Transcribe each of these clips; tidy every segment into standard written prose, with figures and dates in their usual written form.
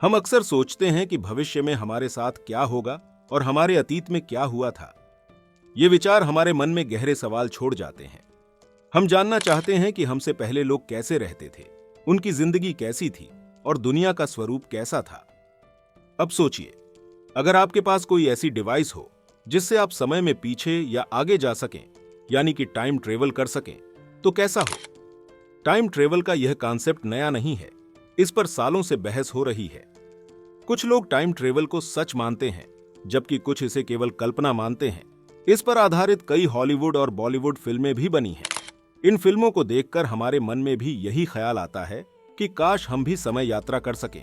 हम अक्सर सोचते हैं कि भविष्य में हमारे साथ क्या होगा और हमारे अतीत में क्या हुआ था। ये विचार हमारे मन में गहरे सवाल छोड़ जाते हैं। हम जानना चाहते हैं कि हमसे पहले लोग कैसे रहते थे, उनकी जिंदगी कैसी थी और दुनिया का स्वरूप कैसा था। अब सोचिए, अगर आपके पास कोई ऐसी डिवाइस हो जिससे आप समय में पीछे या आगे जा सकें, यानी कि टाइम ट्रेवल कर सकें, तो कैसा हो। टाइम ट्रेवल का यह कॉन्सेप्ट नया नहीं है, इस पर सालों से बहस हो रही है। कुछ लोग टाइम ट्रेवल को सच मानते हैं, जबकि कुछ इसे केवल कल्पना मानते हैं। इस पर आधारित कई हॉलीवुड और बॉलीवुड फिल्में भी बनी हैं। इन फिल्मों को देखकर हमारे मन में भी यही ख्याल आता है कि काश हम भी समय यात्रा कर सकें।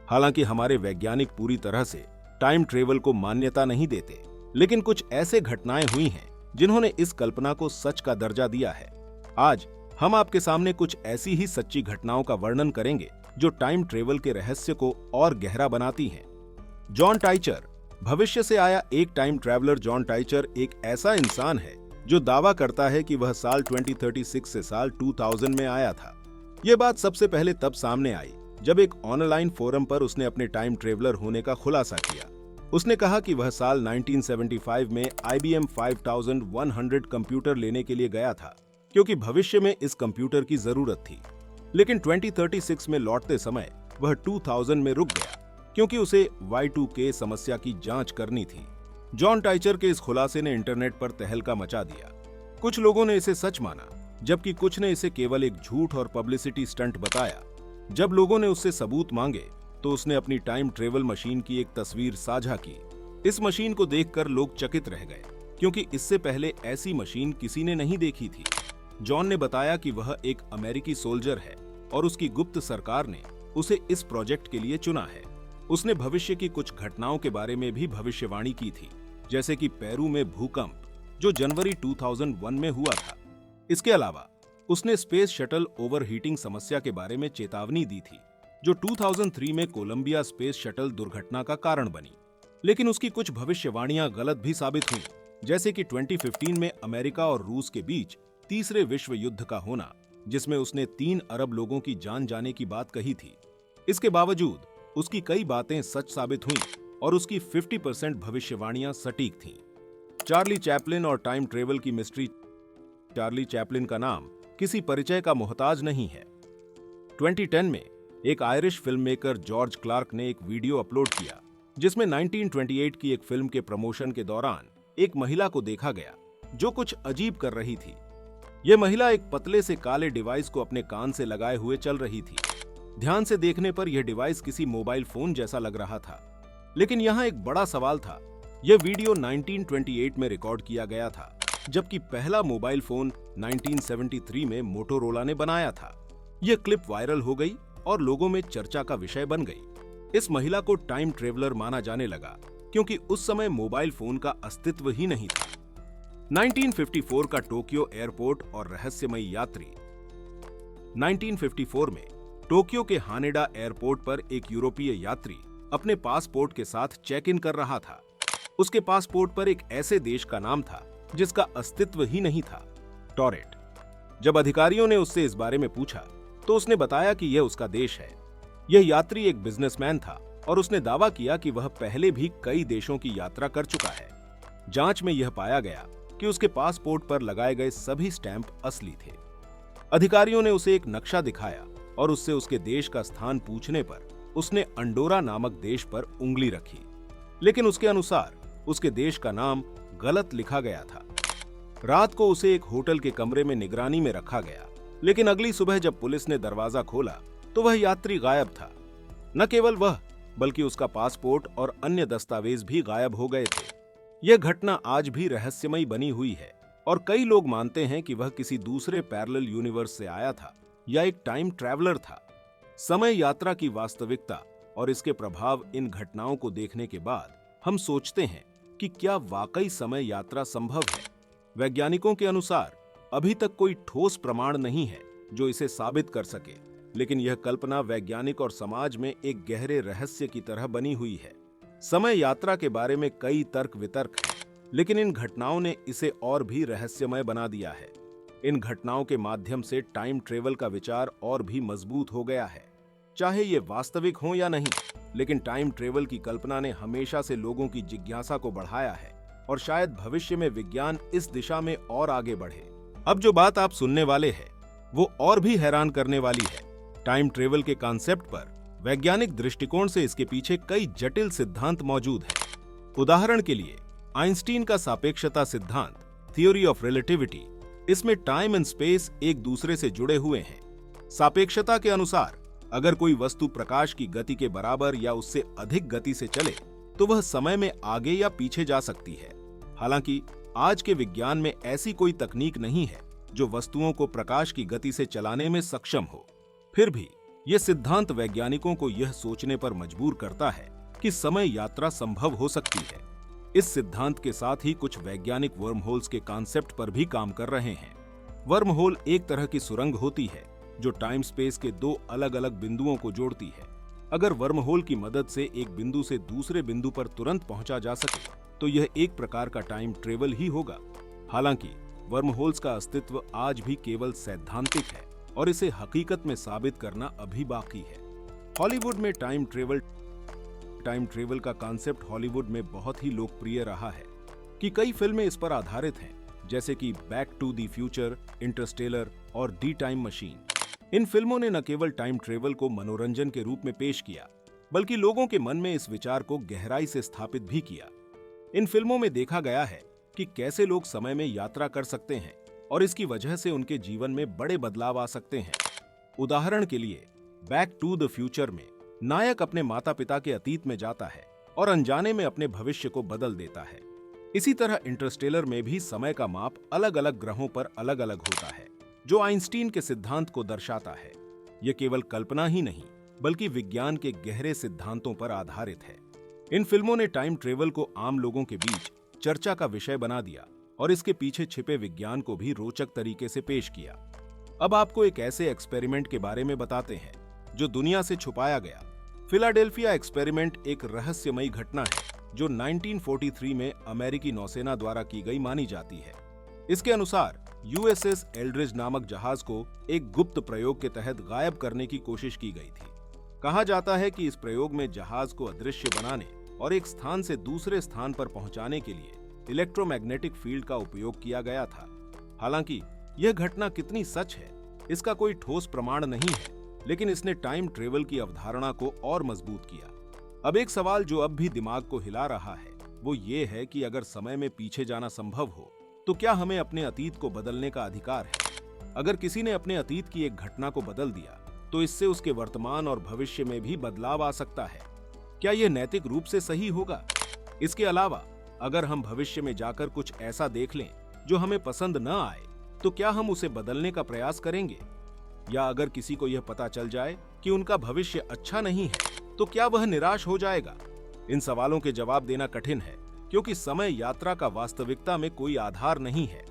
हालांकि हमारे वैज्ञानिक पूरी तरह से टाइम ट्रेवल को मान्यता नहीं देते, लेकिन कुछ ऐसे घटनाएं हुई हैं जिन्होंने इस कल्पना को सच का दर्जा दिया है। आज हम आपके सामने कुछ ऐसी ही सच्ची घटनाओं का वर्णन करेंगे जो टाइम ट्रेवल के रहस्य को और गहरा बनाती हैं। जॉन टाइचर, भविष्य से आया एक टाइम ट्रैवलर जॉन टाइचर एक ऐसा इंसान है जो दावा करता है कि वह साल 2036 से साल 2000 में आया था। यह बात सबसे पहले तब सामने आई जब एक ऑनलाइन फोरम पर उसने अपने टाइम ट्रेवलर होने का खुलासा किया। उसने कहा कि वह साल 1975 में IBM 5100 कंप्यूटर लेने के लिए गया था, क्योंकि भविष्य में इस कंप्यूटर की जरूरत थी। लेकिन 2036 में लौटते समय वह 2000 में रुक गया, क्योंकि उसे Y2K समस्या की जांच करनी थी। जॉन टाइचर के इस खुलासे ने इंटरनेट पर तहलका मचा दिया। कुछ लोगों ने इसे सच माना, जबकि कुछ ने इसे केवल एक झूठ और पब्लिसिटी स्टंट बताया। जब लोगों ने उससे सबूत मांगे तो उसने अपनी टाइम ट्रेवल मशीन की एक तस्वीर साझा की। इस मशीन को देखकर लोग चकित रह गए, क्योंकि इससे पहले ऐसी मशीन किसी ने नहीं देखी थी। जॉन ने बताया कि वह एक अमेरिकी सोल्जर है और उसकी गुप्त सरकार ने उसे इस प्रोजेक्ट के लिए चुना है। उसने भविष्य की कुछ घटनाओं के बारे में भी भविष्यवाणी की थी, जैसे कि पेरू में भूकंप जो जनवरी 2001 में हुआ था। इसके अलावा उसने स्पेस शटल ओवरहीटिंग समस्या के बारे में चेतावनी दी थी, जो 2003 में कोलंबिया स्पेस शटल दुर्घटना का कारण बनी। लेकिन उसकी कुछ भविष्यवाणियां गलत भी साबित हुई, जैसे कि 2015 में अमेरिका और रूस के बीच तीसरे विश्व युद्ध का होना, जिसमें उसने 3 अरब लोगों की जान जाने की बात कही थी। इसके बावजूद उसकी कई बातें सच साबित हुईं और उसकी 50% भविष्यवाणियां सटीक थीं। चार्ली चैपलिन और टाइम ट्रेवल की मिस्ट्री। चार्ली चैपलिन का नाम किसी परिचय का मोहताज नहीं है। 2010 में एक आयरिश फिल्ममेकर जॉर्ज क्लार्क ने एक वीडियो अपलोड किया, जिसमें 1928 की एक फिल्म के प्रमोशन के दौरान एक महिला को देखा गया जो कुछ अजीब कर रही थी। यह महिला एक पतले से काले डिवाइस को अपने कान से लगाए हुए चल रही थी। ध्यान से देखने पर यह डिवाइस किसी मोबाइल फोन जैसा लग रहा था। लेकिन यहाँ एक बड़ा सवाल था। यह वीडियो 1928 में रिकॉर्ड किया गया था, जबकि पहला मोबाइल फोन 1973 में मोटोरोला ने बनाया था। यह क्लिप वायरल हो गई और लोगों में चर्चा का विषय बन गई। इस महिला को टाइम ट्रेवलर माना जाने लगा, क्योंकि उस समय मोबाइल फोन का अस्तित्व ही नहीं था। 1954 का टोक्यो एयरपोर्ट और रहस्यमयी यात्री। 1954 में टोक्यो के हानेडा एयरपोर्ट पर एक यूरोपीय यात्री अपने पासपोर्ट के साथ चेक इन कर रहा था। उसके पासपोर्ट पर एक ऐसे देश का नाम था जिसका अस्तित्व ही नहीं था, टोरेट। जब अधिकारियों ने उससे इस बारे में पूछा तो उसने बताया कि यह उसका देश है। यह यात्री एक बिजनेसमैन था और उसने दावा किया कि वह पहले भी कई देशों की यात्रा कर चुका है। जांच में यह पाया गया कि उसके पासपोर्ट पर लगाए गए सभी स्टैंप असली थे। अधिकारियों ने उसे एक नक्शा दिखाया और उससे उसके देश का स्थान पूछने पर उसने अंडोरा नामक देश पर उंगली रखी, लेकिन उसके अनुसार उसके देश का नाम गलत लिखा गया था। रात को उसे एक होटल के कमरे में निगरानी में रखा गया, लेकिन अगली सुबह जब पुलिस ने दरवाजा खोला तो वह यात्री गायब था। न केवल वह, बल्कि उसका पासपोर्ट और अन्य दस्तावेज भी गायब हो गए थे। यह घटना आज भी रहस्यमयी बनी हुई है और कई लोग मानते हैं कि वह किसी दूसरे पैरेलल यूनिवर्स से आया था या एक टाइम ट्रैवलर था। समय यात्रा की वास्तविकता और इसके प्रभाव इन घटनाओं को देखने के बाद हम सोचते हैं कि क्या वाकई समय यात्रा संभव है। वैज्ञानिकों के अनुसार अभी तक कोई ठोस प्रमाण नहीं है जो इसे साबित कर सके, लेकिन यह कल्पना वैज्ञानिक और समाज में एक गहरे रहस्य की तरह बनी हुई है। समय यात्रा के बारे में कई तर्क वितर्क हैं, लेकिन इन घटनाओं ने इसे और भी रहस्यमय बना दिया है। इन घटनाओं के माध्यम से टाइम ट्रेवल का विचार और भी मजबूत हो गया है। चाहे ये वास्तविक हो या नहीं, लेकिन टाइम ट्रेवल की कल्पना ने हमेशा से लोगों की जिज्ञासा को बढ़ाया है और शायद भविष्य में विज्ञान इस दिशा में और आगे बढ़े। अब जो बात आप सुनने वाले हैं वो और भी हैरान करने वाली है। टाइम ट्रेवल के कॉन्सेप्ट पर वैज्ञानिक दृष्टिकोण से इसके पीछे कई जटिल सिद्धांत मौजूद हैं। उदाहरण के लिए आइंस्टीन का सापेक्षता सिद्धांत, थ्योरी ऑफ रिलेटिविटी, इसमें टाइम एंड स्पेस एक दूसरे से जुड़े हुए हैं। सापेक्षता के अनुसार अगर कोई वस्तु प्रकाश की गति के बराबर या उससे अधिक गति से चले तो वह समय में आगे या पीछे जा सकती है। हालांकि आज के विज्ञान में ऐसी कोई तकनीक नहीं है जो वस्तुओं को प्रकाश की गति से चलाने में सक्षम हो। फिर भी यह सिद्धांत वैज्ञानिकों को यह सोचने पर मजबूर करता है कि समय यात्रा संभव हो सकती है। इस सिद्धांत के साथ ही कुछ वैज्ञानिक वर्म होल्स के कॉन्सेप्ट पर भी काम कर रहे हैं। वर्म होल एक तरह की सुरंग होती है जो टाइम स्पेस के दो अलग अलग बिंदुओं को जोड़ती है। अगर वर्म होल की मदद से एक बिंदु से दूसरे बिंदु पर तुरंत पहुंचा जा सके तो यह एक प्रकार का टाइम ट्रेवल ही होगा। हालांकि वर्म होल्स का अस्तित्व आज भी केवल सैद्धांतिक है और इसे हकीकत में साबित करना अभी बाकी है। हॉलीवुड में टाइम ट्रेवल का कॉन्सेप्ट हॉलीवुड में बहुत ही लोकप्रिय रहा है कि कई फिल्में इस पर आधारित हैं, जैसे कि back to the future, interstellar और दी टाइम मशीन। इन फिल्मों ने न केवल टाइम ट्रेवल को मनोरंजन के रूप में पेश किया, बल्कि लोगों के मन में इस विचार को गहराई से स्थापित भी किया। इन फिल्मों में देखा गया है कि कैसे लोग समय में यात्रा कर सकते हैं और इसकी वजह से उनके जीवन में बड़े बदलाव आ सकते हैं। उदाहरण के लिए बैक टू द फ्यूचर में नायक अपने माता पिता के अतीत में जाता है और अनजाने में अपने भविष्य को बदल देता है। इसी तरह इंटरस्टेलर में भी समय का माप अलग अलग ग्रहों पर अलग अलग होता है, जो आइंस्टीन के सिद्धांत को दर्शाता है। यह केवल कल्पना ही नहीं बल्कि विज्ञान के गहरे सिद्धांतों पर आधारित है। इन फिल्मों ने टाइम ट्रेवल को आम लोगों के बीच चर्चा का विषय बना दिया और इसके पीछे छिपे विज्ञान को भी रोचक तरीके से पेश किया। अब आपको एक ऐसे एक्सपेरिमेंट के बारे में बताते हैं जो दुनिया से छुपाया गया। फिलाडेल्फिया एक्सपेरिमेंट एक रहस्यमयी घटना है जो 1943 में अमेरिकी नौसेना द्वारा की गई मानी जाती है। इसके अनुसार यूएसएस एल्ड्रिज नामक जहाज को एक गुप्त प्रयोग के तहत गायब करने की कोशिश की गई थी। कहा जाता है कि इस प्रयोग में जहाज को अदृश्य बनाने और एक स्थान से दूसरे स्थान पर पहुंचाने के लिए इलेक्ट्रोमैग्नेटिक फील्ड का उपयोग किया गया था। हालांकि यह घटना कितनी सच है इसका कोई ठोस प्रमाण नहीं है, लेकिन इसने टाइम ट्रेवल की अवधारणा को और मजबूत किया। अब एक सवाल जो अब भी दिमाग को हिला रहा है वो ये है कि अगर समय में पीछे जाना संभव हो तो क्या हमें अपने अतीत को बदलने का अधिकार है? अगर किसी ने अपने अतीत की एक घटना को बदल दिया तो इससे उसके वर्तमान और भविष्य में भी बदलाव आ सकता है। क्या यह नैतिक रूप से सही होगा? इसके अलावा अगर हम भविष्य में जाकर कुछ ऐसा देख लें जो हमें पसंद न आए तो क्या हम उसे बदलने का प्रयास करेंगे? या अगर किसी को यह पता चल जाए कि उनका भविष्य अच्छा नहीं है तो क्या वह निराश हो जाएगा? इन सवालों के जवाब देना कठिन है क्योंकि समय यात्रा का वास्तविकता में कोई आधार नहीं है।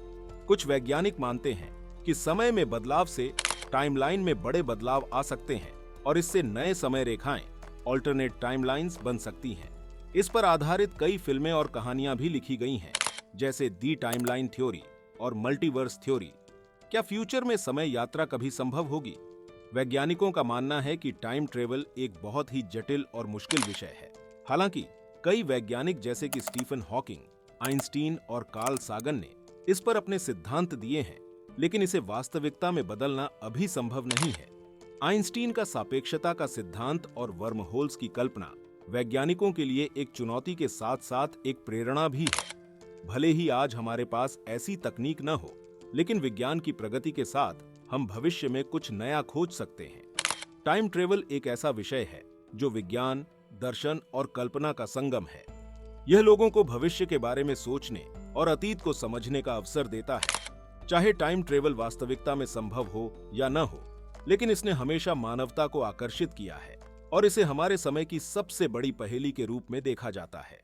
कुछ वैज्ञानिक मानते हैं कि समय में बदलाव से टाइमलाइन में बड़े बदलाव आ सकते हैं और इससे नए समय रेखाएं, ऑल्टरनेट टाइमलाइंस बन सकती हैं। इस पर आधारित कई फिल्में और कहानियां भी लिखी गई हैं, जैसे दी टाइमलाइन थ्योरी और मल्टीवर्स थ्योरी। क्या फ्यूचर में समय यात्रा कभी संभव होगी? वैज्ञानिकों का मानना है कि टाइम ट्रेवल एक बहुत ही जटिल और मुश्किल विषय है। हालांकि कई वैज्ञानिक जैसे कि स्टीफन हॉकिंग, आइंस्टीन और कार्ल सागन ने इस पर अपने सिद्धांत दिए हैं, लेकिन इसे वास्तविकता में बदलना अभी संभव नहीं है। आइंस्टीन का सापेक्षता का सिद्धांत और वर्म होल्स की कल्पना वैज्ञानिकों के लिए एक चुनौती के साथ साथ एक प्रेरणा भी है। भले ही आज हमारे पास ऐसी तकनीक न हो, लेकिन विज्ञान की प्रगति के साथ हम भविष्य में कुछ नया खोज सकते हैं। टाइम ट्रेवल एक ऐसा विषय है जो विज्ञान, दर्शन और कल्पना का संगम है। यह लोगों को भविष्य के बारे में सोचने और अतीत को समझने का अवसर देता है। चाहे टाइम ट्रेवल वास्तविकता में संभव हो या न हो, लेकिन इसने हमेशा मानवता को आकर्षित किया है और इसे हमारे समय की सबसे बड़ी पहेली के रूप में देखा जाता है।